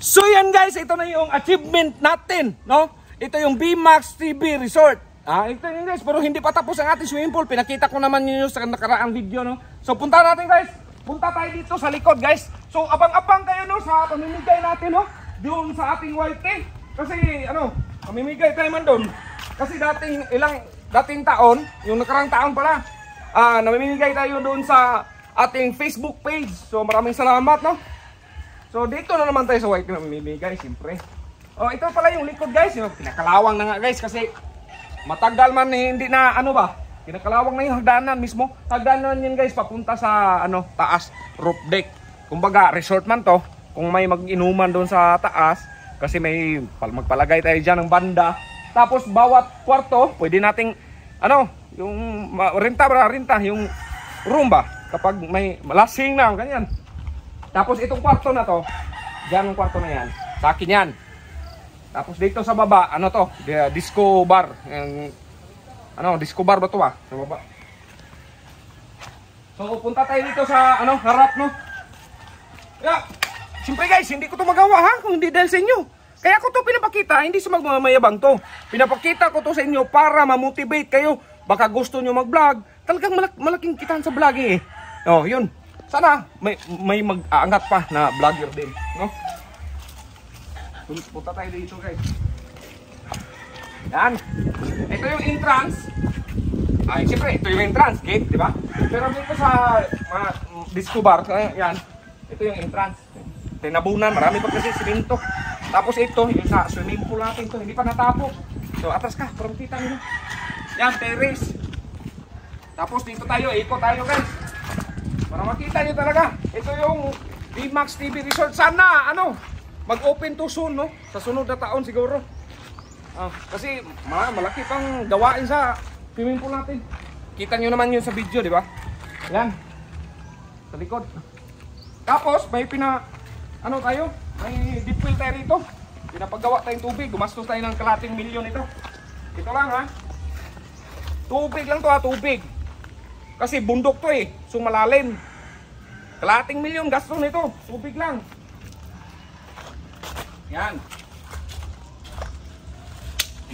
So yan guys, ito na yung achievement natin, no? Ito yung BMAX TV Resort. Ito yun guys, pero hindi pa tapos ang ating swimming pool. Pinakita ko naman yun sa nakaraang video, no? So punta natin guys. Punta tayo dito sa likod guys. So abang-abang kayo no sa pamimigay natin, no? Doon sa ating YT. Kasi ano, pamimigay tayo man doon. Kasi dating taon, yung nakaraang taon pala, namimigay tayo doon sa ating Facebook page. So maraming salamat, no? So dito na naman tayo sa YT na mamimigay, siyempre. Oh, ito pala yung likod guys. Yung pinakalawang na nga guys kasi matagal man hindi na ano ba. Pinakalawang na yung hagdanan mismo. Hagdanan yan guys papunta sa ano, taas, roof deck. Kumbaga resort man to. Kung may mag-inuman doon sa taas kasi may magpalagay tayo diyan ng banda. Tapos bawat kwarto, pwede nating ano, yung renta yung room ba kapag may lasing na ganyan. Tapos itong kwarto na to, diyan ang kwarto na yan. Sa akin yan. Tapos dito sa baba, ano to? Disco bar. Ano, disco bar ba to ba? Sa baba. So punta tayo dito sa ano, harap no. Yeah. Siyempre guys, hindi ko to magawa ha kung hindi dahil sa inyo. Kaya ko to pinapakita, hindi sa magmamayabang to. Pinapakita ko to sa inyo para ma-motivate kayo. Baka gusto nyo mag-vlog. Talagang malaking kitaan sa vlogging eh. Oh, yun. Sana may mag-aangat pa na vlogger din, no? Punta tayo dito, guys. Yan. Ito yung entrance. Ay, siyempre, ito yung entrance gate, di ba? Pero dito sa disco bar, yan. Ito yung entrance. Tinabunan, marami pa kasi simento. Tapos ito, yung sa swimming pool natin to, hindi pa natapos. So, atras ka, parang kita nyo. Yan, terrace. Tapos dito tayo, ikot tayo, guys. Para makita nyo talaga. Ito yung BMAX TV Resort. Sana, ano, mag-open to soon, no? Sa sunod na taon siguro. Kasi malaki pang gawain sa swimming pool natin. Kita nyo naman yun sa video, di ba? Yan. Sa likod. Tapos, may ano tayo? May deep well tayo rito. Pinapagawa tayong tubig. Gumastos tayo ng kalating milyon ito. Ito lang, ha? Tubig lang to, ha? Tubig. Kasi bundok to eh. So malalim. Kalating milyon gastos nito. Tubig lang. Yan.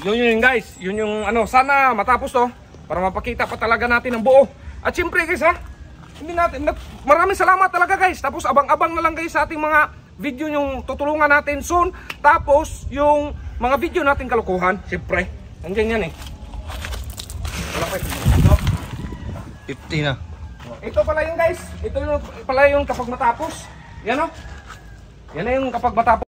Yun guys. Yun yung ano. Sana matapos to. Para mapakita pa talaga natin ang buo. At syempre guys ha. Hindi natin. Maraming salamat talaga guys. Tapos abang-abang na lang guys sa ating mga video yung tutulungan natin soon. Tapos yung mga video natin kalukuhan. Syempre. Nandiyan yan eh. Wala pa ito. 50 na. Ito pala yung guys. Ito yung pala yung kapag matapos. Yan o. Yan na yung kapag matapos.